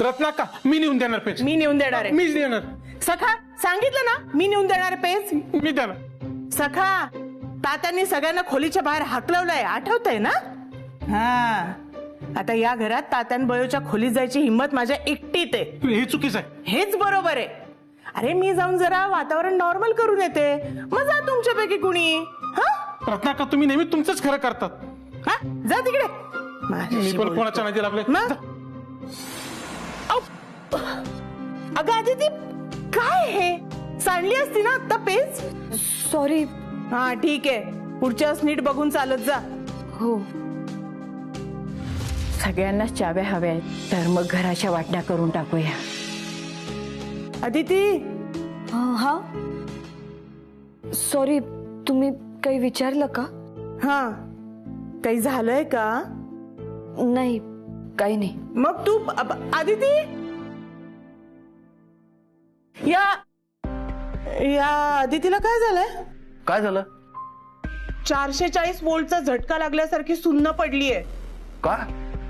रत्नाका मी नेऊन देणार पेज. मी नेऊन देणार आहे. मीच देणार. सखा सांगितलं ना मी नेऊन देणार पेज. मी देणार. सखा तात्यांनी सगळ्यांना खोलीच्या बाहेर हाकलवलंय आठवतंय ना. हा आता या घरात तात्यांबयोच्या खोलीत जायची हिंमत माझ्या एकटीत आहे. हे चुकीचं आहे. हेच बरोबर आहे. अरे मी जाऊन जरा वातावरण नॉर्मल करून येते मग जा तुमच्यापैकी कुणी. हा रत्नाका तुम्ही नेहमी तुमचंच खरं करतात. हा जा तिकडे. मी माझ्याशी पण बोलतो. कोणाच्या नादी लागले. मग? औ! अगं आदिती काय हे सांडली असती ना आता पेज. सॉरी. हा ठीक आहे पुढच्या वेळेस नीट बघून चालत जा. हो. सगळ्यांना चाव्या हव्या आहेत तर मग घराच्या वाटण्या करून टाकूया. अदिती हा सॉरी. तुम्ही काही विचारलं का? हा काही झालंय का? नाही काही नाही. मग तू आदिती या या आदितीला काय झालंय? काय झालं? 440 वोल्टचा झटका लागल्यासारखी सुन्न पडलीये. का?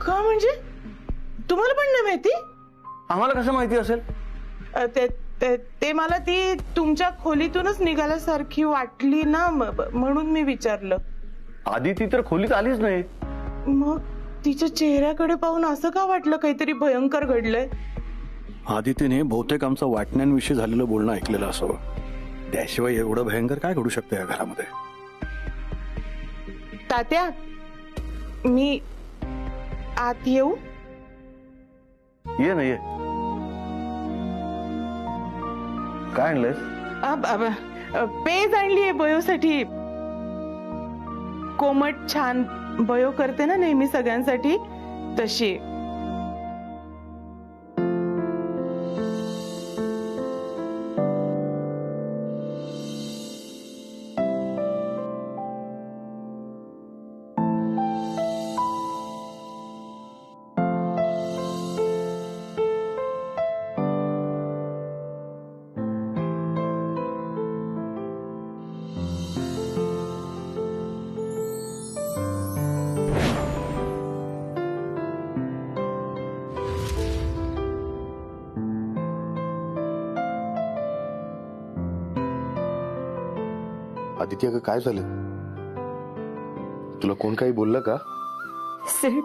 का म्हणजे तुम्हाला पण नाही माहिती? आम्हाला कसं माहिती असेल? ते मला ती तुमच्या खोलीतूनच निघाल्यासारखी वाटली ना म्हणून मी विचारलं. आदिती तर खोलीत आलीच नाही. मग तिच्या चेहऱ्याकडे पाहून असं का वाटलं काहीतरी भयंकर घडलंय? आदितीने बहुतेक आमचं वाटण्यांविषयी झालेलं बोलणं ऐकलेलं असावं. त्याशिवाय एवढं भयंकर काय घडू शकतं या घरामध्ये? तात्या मी आत येऊ? ये ना ये. काय आणलंयस? पेज आणलीये बयोसाठी. कोमट छान बयो करते ना नेहमी सगळ्यांसाठी तशी. आदिती अगं काय झालं? तुला कोण काही बोललं का? सेठ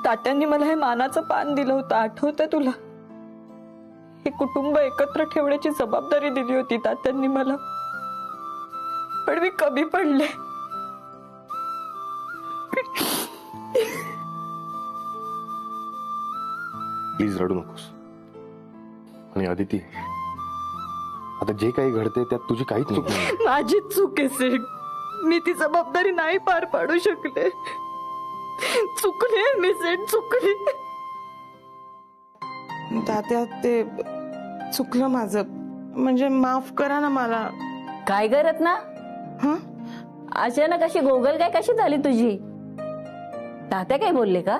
तात्यांनी मला हे मानाचं पान दिलं होतं आठवतंय तुला? हे कुटुंब एकत्र ठेवण्याची जबाबदारी दिली होती तात्यांनी मला. पण मी कमी पडले. प्लीज रडू नकोस. आणि आदिती आता जे काही घडते त्यात तुझी काहीच चूक नाही. माझीच चूक आहे सेठ. मी ती जबाबदारी नाही पार पाडू शकले. चुकले मी सेठ चुकले. तात्या ते चुकलं माझं. म्हणजे माफ करा ना मला. काय करत ना? हं? अचानक अशी गोगल काय कशी झाली तुझी? तात्या काय बोलले का?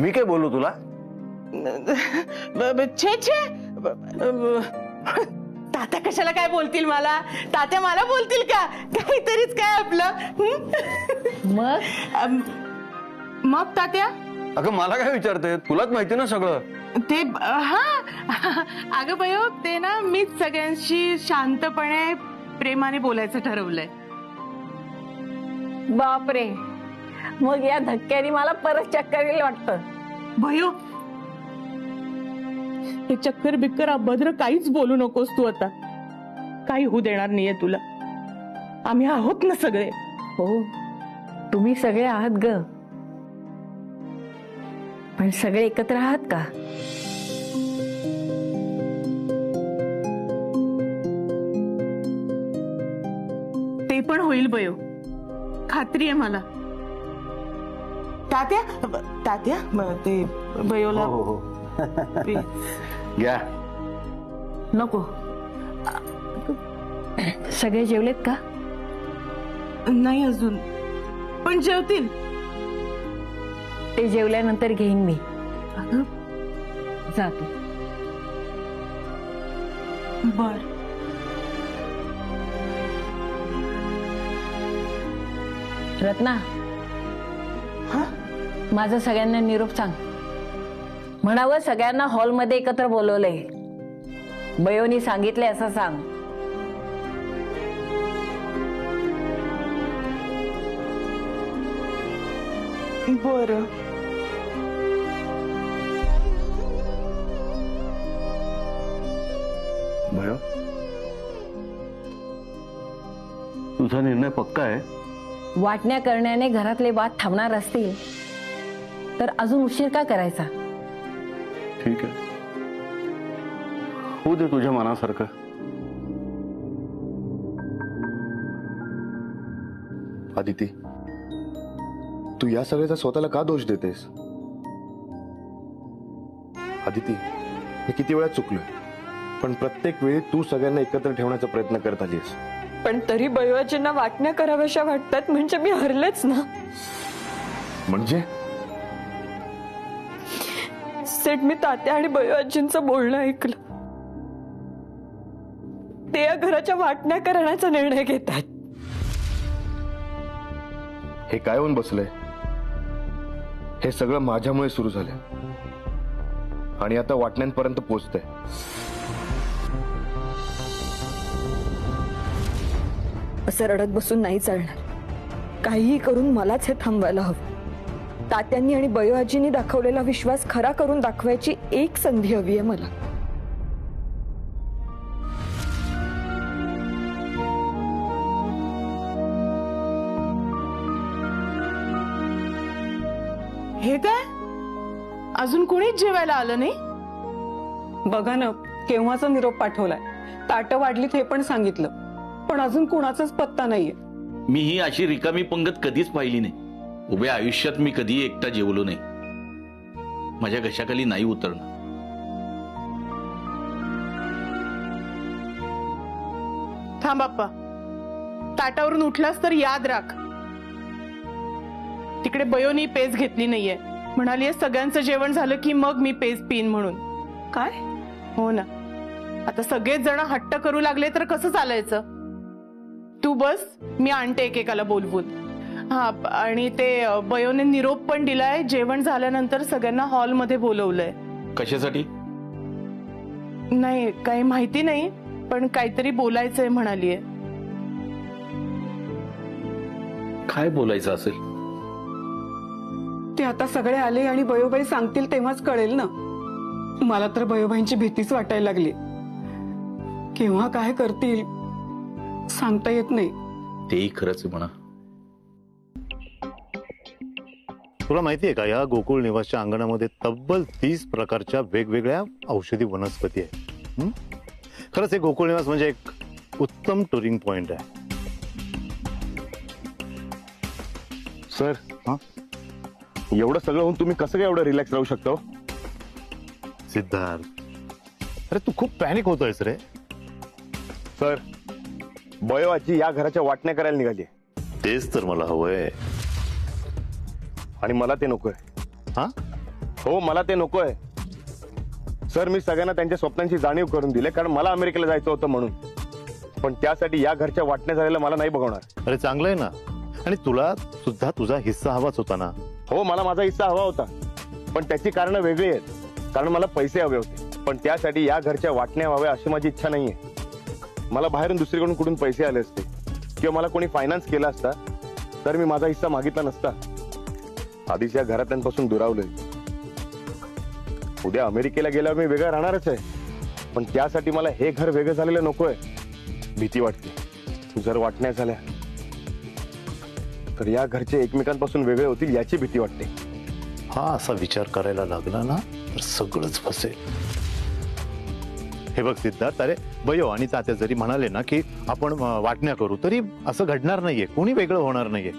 मी काय बोलू तुला? छे छे तात्या कशाला काय बोलतील मला? तात्या मला बोलतील का? काहीतरीच काय आपलं. मग मग तात्या अगं मला काय विचारते? तुलाच माहिती ना सगळं. ते हा अगं बयो ते ना मीच सगळ्यांशी शांतपणे प्रेमाने बोलायचं ठरवलंय. बापरे, मग या धक्क्याने मला परत चक्कर येईल वाटतं. भयो हे चक्कर बिक्कर अभद्र काहीच बोलू नकोस तू आता. काही होऊ देणार नाहीये तुला. आम्ही आहोत ना सगळे. हो तुम्ही सगळे आहात ग, पण सगळे एकत्र आहात का? ते पण होईल बयो, खात्री आहे मला. तात्या तात्या ते बयोला हो हो घ्या. नको. सगळे जेवलेत का? नाही अजून, पण जेवतील. ते जेवल्यानंतर घेईन मी. अगं जातो. बर. रत्ना, हा माझा सगळ्यांना निरोप सांग. म्हणावं सगळ्यांना हॉलमध्ये एकत्र बोलवलंय. बयोनी सांगितलंय असं सांग. बरं. भय तुझा निर्णय पक्का आहे? वाटण्या करण्याने घरातले वाद थांबणार असतील तर अजून उशीर का करायचा? ठीक आहे, होऊ दे तुझ्या मनासारखं. आदिती, तू या सगळ्याचा स्वतःला का दोष देतेस? आदिती, मी किती वेळा चुकलोय, पण प्रत्येक वेळी तू सगळ्यांना एकत्र ठेवण्याचा प्रयत्न करत आलीस. पण तरी बयोआजींना वाटण्या कराव्याशा वाटतात म्हणजे मी हरलेच ना. म्हणजे सेठ, मी तात्या आणि बयोआजींचं बोलणं ऐकलं. ते या घराच्या वाटण्या करण्याचा निर्णय घेतात. हे काय होऊन बसलंय? हे सगळं माझ्यामुळे सुरू झालंय आणि आता वाटण्यांपर्यंत पोहोचतंय. असं रडत बसून नाही चालणार. काहीही करून मलाच हे थांबवायला हवं. तात्यांनी आणि बयोआजींनी दाखवलेला विश्वास खरा करून दाखवायची एक संधी हवी आहे मला. हे काय, अजून कोणीच जेवायला आलं नाही? बघा ना, केव्हाचा निरोप पाठवलाय. ताटं वाढलीत हे पण सांगितलं, पण अजून कोणाचाच पत्ता नाहीये. मी ही अशी रिकामी पंगत कधीच पाहिली नाही. उभ्या आयुष्यात मी कधी एकटा जेवलो नाही. माझ्या घशाखाली नाही उतरणार. थांब बाप्पा, ताटावरून उठलास तर याद राख, तिकडे बयोनी पेज घेतली नाहीये. म्हणाली सगळ्यांचं जेवण झालं की मग मी पेज पिन म्हणून. काय? हो ना, आता सगळेच जण हट्ट करू लागले तर कसं चालायचं? तू बस, मी आणते एकेकाला बोलवून. हा, आणि ते बयोने निरोप पण दिलाय, जेवण झाल्यानंतर सगळ्यांना हॉलमध्ये बोलवलंय. कशासाठी? नाही, काही माहिती नाही, पण काहीतरी बोलायचंय म्हणालीये. काय बोलायचं असेल? ते आता सगळे आले आणि बयोबाई सांगतील तेव्हाच कळेल ना. मला तर बयोबाईंची भीतीच वाटायला लागली. केव्हा काय करतील सांगता येत नाही. तेही खरंच आहे म्हणा. तुला माहितीये का, या गोकुळ निवासच्या अंगणामध्ये तब्बल 30 प्रकारच्या वेगवेगळ्या औषधी वनस्पती आहेत. खरंच हे गोकुळ निवास म्हणजे एक उत्तम टुरिंग पॉइंट आहे. सर, एवढं सगळं होऊन तुम्ही कसं काय एवढं रिलॅक्स राहू शकता? सिद्धार्थ, अरे तू खूप पॅनिक होतोयस रे. सर, बयोआजी या घराच्या वाटण्या करायला निघाली. तेच तर मला हवंय. आणि मला ते नकोय. हा, हो, मला ते नकोय. सर, मी सगळ्यांना त्यांच्या स्वप्नांची जाणीव करून दिली, कारण मला अमेरिकेला जायचं होतं म्हणून. पण त्यासाठी या घरच्या वाटण्या झालेल्या मला नाही बघवणार. अरे चांगलंय ना. आणि तुला सुद्धा तुझा हिस्सा हवाच होता ना. हो, मला माझा हिस्सा हवा होता, पण त्याची कारणं वेगळी आहेत. कारण मला पैसे हवे होते, पण त्यासाठी या घरच्या वाटण्या व्हाव्या अशी माझी इच्छा नाहीये. मला बाहेरून दुसरीकडून कुठून पैसे आले असते किंवा मला कोणी फायनान्स केला असता तर मी माझा हिस्सा मागितला नसता. आधीच या घरातल्यांपासून दुरावलोय. उद्या अमेरिकेला गेल्यावर मी वेगळा राहणारच आहे, पण त्यासाठी मला हे घर वेगळं झालेलं नकोय. भीती वाटते, जर वाटण्या झाल्या तर या घरचे एकमेकांपासून वेगळे होतील याची भीती वाटते. हा असा विचार करायला लागला ना तर सगळंच फसेल. हे बघ सिद्धार्थ, अरे बयो आणि तात्या जरी म्हणाले ना की आपण वाटण्या करू, तरी असं घडणार नाहीये. कोणी वेगळं होणार नाहीये.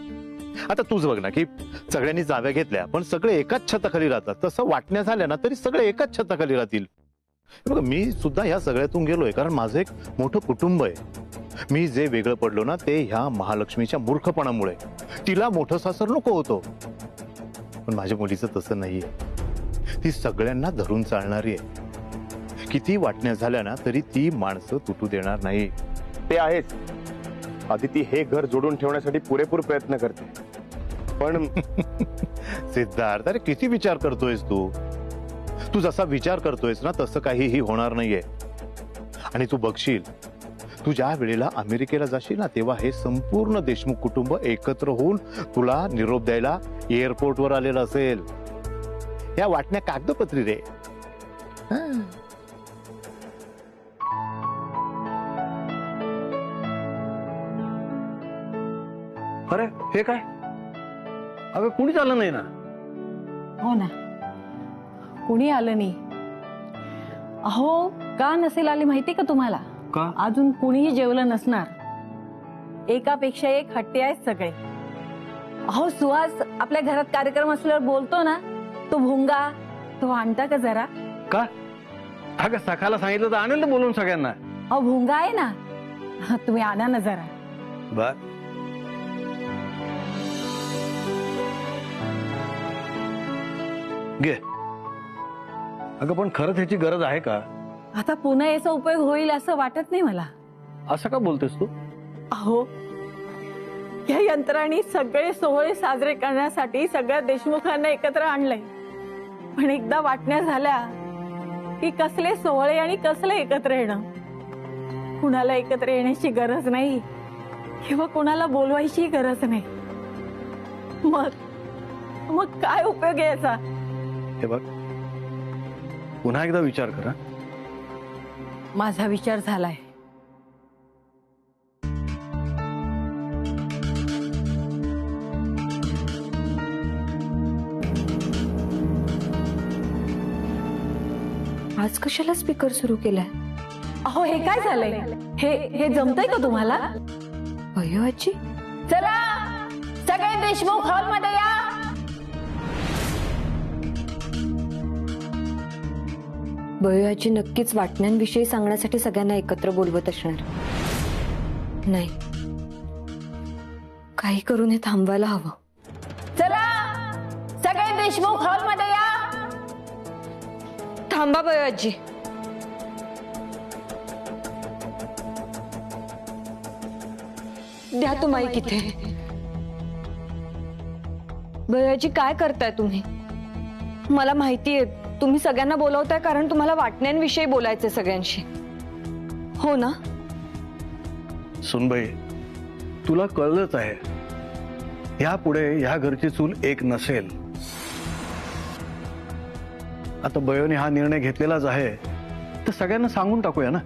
आता तूच बघ ना की सगळ्यांनी जाव्या घेतल्या पण सगळे एकाच छताखाली राहतात. तसं वाटण्या झाल्या ना तरी सगळे एकाच छताखाली राहतील. बघ, मी सुद्धा ह्या सगळ्यातून गेलोय, कारण माझं एक मोठं कुटुंब आहे. मी जे वेगळं पडलो ना ते ह्या महालक्ष्मीच्या मूर्खपणामुळे. तिला मोठं सासर नको होतो, पण माझ्या मुलीचं तसं नाहीये. ती सगळ्यांना धरून चालणारी आहे. किती वाटण्या झाल्या ना तरी ती माणसं तुटू देणार नाही. ते आहेच. आदिती हे घर जोडून ठेवण्यासाठी पुरेपूर प्रयत्न करते, पण सिद्धार्थ, अरे किती विचार करतोयस तू. तू जसा विचार करतोयस ना तसं काहीही होणार नाहीये. आणि तू बघशील, तू ज्या वेळेला अमेरिकेला जाशील ना तेव्हा हे संपूर्ण देशमुख कुटुंब एकत्र होऊन तुला निरोप द्यायला एअरपोर्टवर आलेलं असेल. या वाटण्या कागदपत्री रे. हं. अरे हे काय? अगं कुणीच आलं नाही ना. हो ना, कुणी आलं नाही. अहो का नसेल आले माहिती का तुम्हाला? का? अजून कुणीही जेवलं नसणार. एकापेक्षा एक हट्टी आहेत सगळे. अहो सुहास आपल्या घरात कार्यक्रम असल्यावर बोलतो ना, तो भुंगा तो आणता का जरा? का? अगं सखाला सांगितलं तर आणेल ना बोलून सगळ्यांना. अहो भुंगा आहे ना, तुम्ही आणा ना जरा. बर. घे. अगं पण खरंच ह्याची गरज आहे का? आता पुन्हा याचा उपयोग होईल असं वाटत नाही मला. असं का बोलतेस तू? अहो या यंत्राने सगळे सोहळे साजरे करण्यासाठी सगळ्या देशमुखांना एकत्र आणलंय. पण एकदा वाटण्या झाल्या की कसले सोहळे आणि कसले एकत्र येणं. कुणाला एकत्र येण्याची गरज नाही किंवा कुणाला बोलवायची गरज नाही. मग काय उपयोग याचा? हे बघ, पुन्हा एकदा विचार करा. माझा विचार झालाय. आज कशाला स्पीकर सुरू केलाय? अहो हे काय झालंय? हे जमतंय का तुम्हाला? अयो आजी, चला सगळे देशमुख हॉल मध्ये या. बयो आजी नक्कीच वाटण्यांविषयी सांगण्यासाठी सगळ्यांना एकत्र बोलवत असणार. नाही, काही करून हे थांबवायला हवं. चला सगळे देशमुख हॉल मध्ये या. थांबा बयो आजी. द्या तू माईक इथे. बयो आजी काय करताय तुम्ही? मला माहितीये तुम्ही सगळ्यांना बोलवताय कारण तुम्हाला वाटण्यांविषयी बोलायचे सगळ्यांशी, हो ना? सुनबाई, तुला कळलंच आहे यापुढे ह्या घरची चूल एक नसेल. आता बयोने हा निर्णय घेतलेलाच आहे तर सगळ्यांना सांगून टाकूया ना.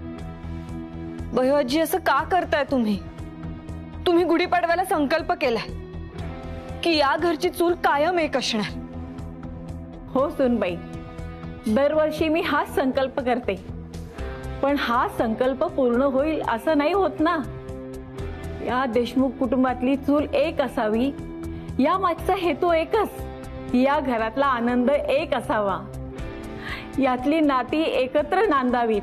बयो आजी असं का करताय तुम्ही? तुम्ही गुढीपाडव्याला संकल्प केलाय की या घरची चूल कायम एक असणार. हो सुनबाई, दरवर्षी मी हाच संकल्प करते. पण हा संकल्प पूर्ण होईल असं नाही होत ना. या देशमुख कुटुंबातली चूल एक असावी, या मागचा हेतू एकच. या घरातला आनंद एक असावा, यातली नाती एकत्र नांदावीत.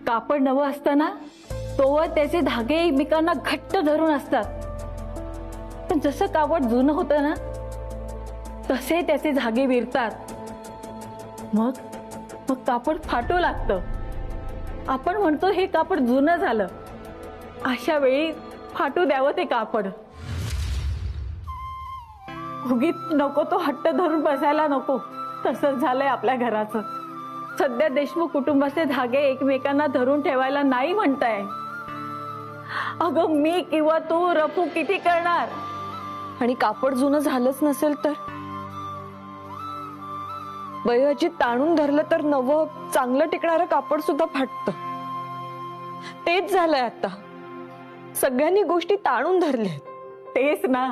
कापड नवं असताना तोवर त्याचे धागे एकमेकांना घट्ट धरून असतात. पण जसं कापड जुनं होतं ना तसे त्याचे धागे विरतात. मग कापड फाटू लागतं. आपण म्हणतो हे कापड जुनं झालं. अशा वेळी फाटू द्यावं ते कापड. उगीच नको तो हट्ट धरून बसायला नको. तसंच झालंय आपल्या घराचं. सध्या देशमुख कुटुंबाचे धागे एकमेकांना धरून ठेवायला नाही म्हणताय. अगं मी किंवा तू रफू किती करणार? आणि कापड जुनं झालंच नसेल तर बयो आजी ताणून धरलं तर नवं चांगलं टिकणारं कापड सुद्धा फाटतं. तेच झालंय आता. सगळ्यांनी गोष्टी ताणून धरल्यात. तेच ना,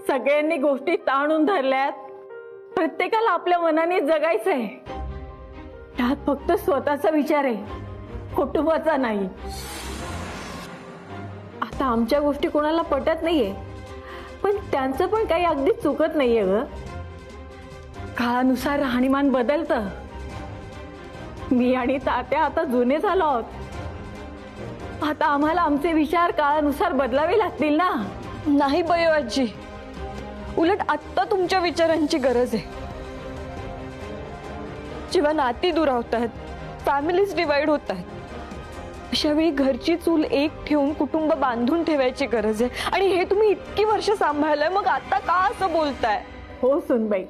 सगळ्यांनी गोष्टी ताणून धरल्यात. प्रत्येकाला आपल्या मनाने जगायचंय. त्यात फक्त स्वतःचा विचार आहे, कुटुंबाचा नाही. आता आमच्या गोष्टी कोणाला पटत नाहीये, पण त्यांचं पण काही अगदी चुकत नाहीये ग. काळानुसार राहणीमान बदलतं. मी आणि तात्या आता जुने झालो आहोत. आता आम्हाला आमचे विचार काळानुसार बदलावे लागतील ना. नाही बयो आजी, उलट आत्ता तुमच्या विचारांची गरज आहे. जेव्हा नाती दुरावत आहेत, फॅमिलीज डिवाइड होत आहेत, अशा वेळी घरची चूल एक ठेवून कुटुंब बांधून ठेवायची गरज आहे. आणि हे तुम्ही इतकी वर्ष सांभाळलंय, मग आता का असं बोलताय? हो सुनबाई,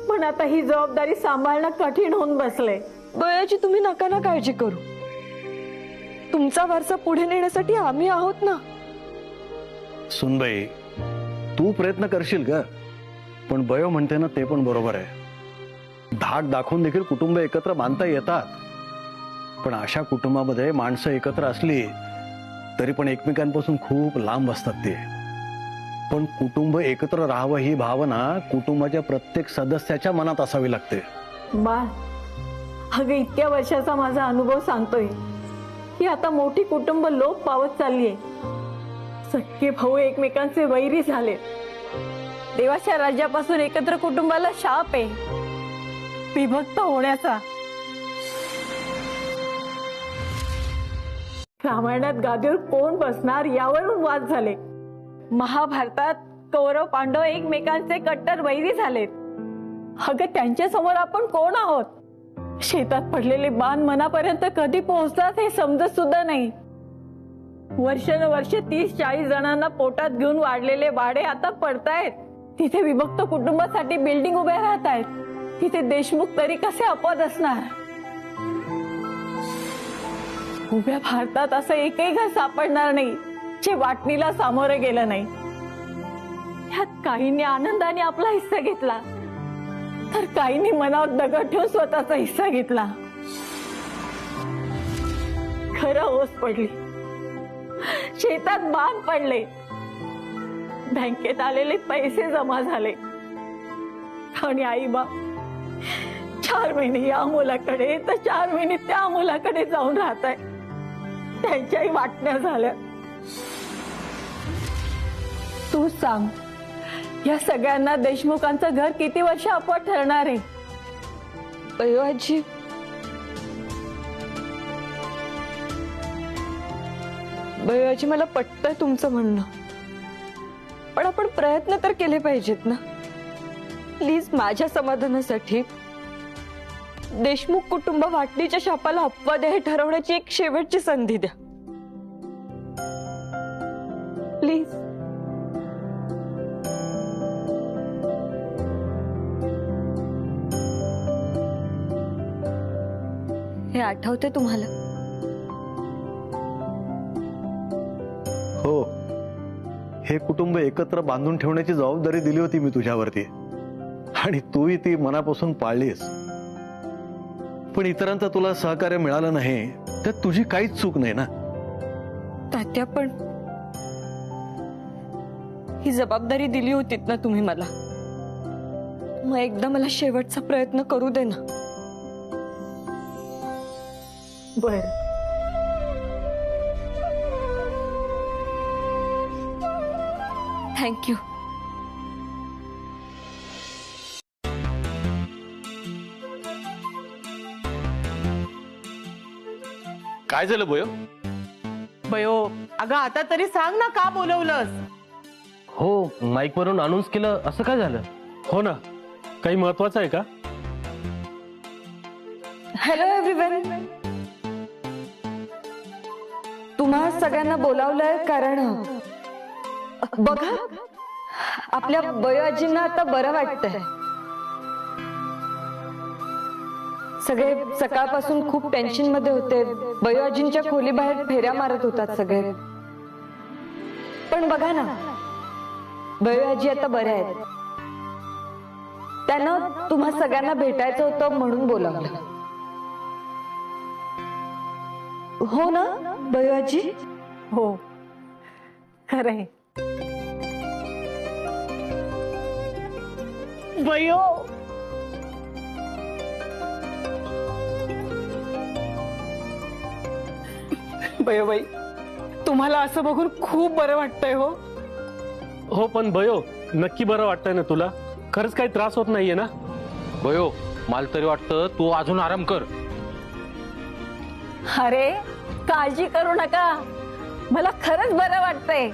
पण आता ही जबाबदारी सांभाळणं कठीण होऊन बसलंय. बयाची तुम्ही नका ना काळजी करू. तुमचा वारसा पुढे नेण्यासाठी आम्ही आहोत ना. सुनबाई, तू प्रयत्न करशील का? पण बयो म्हणते ना ते पण बरोबर आहे. धाक दाखवून देखील कुटुंब एकत्र बांधता येतात. पण अशा कुटुंबामध्ये माणसं एकत्र असली तरी पण एकमेकांपासून खूप लांब असतात ते. पण कुटुंब एकत्र राहावं ही भावना कुटुंबाच्या प्रत्येक सदस्याच्या मनात असावी लागते. बाळ, अगं इतक्या वर्षाचा माझा अनुभव सांगतोय की आता मोठी कुटुंब लोप पावत चाललीये. सख्खे भाऊ एकमेकांचे वैरी झाले. देवाच्या राज्यापासून एकत्र कुटुंबाला शाप आहे, विभक्त होण्याचा. रामायणात गादीवर कोण बसणार यावरून वाद झाले. महाभारतात कौरव पांडव एकमेकांचे कट्टर वैरी झालेत. अगं त्यांच्या समोर आपण कोण आहोत? शेतात पडलेले बाण मनापर्यंत कधी पोहोचतात हे समजत सुद्धा नाही. वर्षानुवर्ष 30-40 जणांना पोटात घेऊन वाढलेले वाडे आता पडतायत. तिथे विभक्त कुटुंबासाठी बिल्डिंग उभ्या राहत आहेत. तिथे देशमुख तरी कसे अपवाद असणार? उभ्या भारतात असं एकही घर सापडणार नाही जे वाटणीला सामोरे गेलं नाही. यात काहींनी आनंदाने आपला हिस्सा घेतला तर काहींनी मनावर दगड ठेवून स्वतःचा हिस्सा घेतला. खरं ओस पडली, शेतात बांध पडले, बँकेत आलेले पैसे जमा झाले आणि आई बाप 4 महिने या मुलाकडे तर 4 महिने त्या मुलाकडे जाऊन राहत आहे. त्यांच्याही वाटण्या झाल्या. तू सांग, या सगळ्यांना देशमुखांचं घर किती वर्ष अपवाद ठरणार आहे? बयोआजी, बयोआजी मला पटतंय तुमचं म्हणणं, पण आपण प्रयत्न तर केले पाहिजेत ना. प्लीज माझ्या समाधानासाठी देशमुख कुटुंब वाटणीच्या शापाला अपवाद आहे हे ठरवण्याची एक शेवटची संधी द्या प्लीज. हे आठवते तुम्हाला? हो, हे कुटुंब एकत्र बांधून ठेवण्याची जबाबदारी दिली होती मी तुझ्यावरती आणि तूही ती मनापासून पाळलीस. पण इतरांचं तुला सहकार्य मिळालं नाही त्यात तुझी काहीच चूक नाही ना. तात्या, पण ही जबाबदारी दिली होती ना तुम्ही मला. मग एकदा मला शेवटचा प्रयत्न करू दे ना. बर, थँक्यू. काय झालं बयो? बयो, अगं आता तरी सांग ना का बोलवलंस? हो, माईक वरून अनाउन्स केलं, असं काय झालं? हो ना, काही महत्वाचं आहे का? हॅलो एव्हरीवन, तुम्हा सगळ्यांना बोलावलंय कारण बघा, आपल्या बयोआजींना आता बरं वाटतंय. सगळे सकाळपासून खूप टेन्शन मध्ये होते. बयोआजींच्या खोलीबाहेर फेऱ्या मारत होतात सगळे. पण बघा ना, बयोआजी आता बऱ्या आहेत. त्यांना तुम्हा सगळ्यांना भेटायचं होतं म्हणून बोलावलं. हो ना बयोआजी? हो, खरंय. बयो, बयोबाई, तुम्हाला असं बघून खूप बरं वाटतंय. हो हो, पण बयो, नक्की बरं वाटतंय ना तुला? खरंच काही त्रास होत नाहीये ना? बयो, मला तरी वाटतं तू अजून आराम कर. अरे काळजी करू नका, मला खरंच बरं वाटतंय.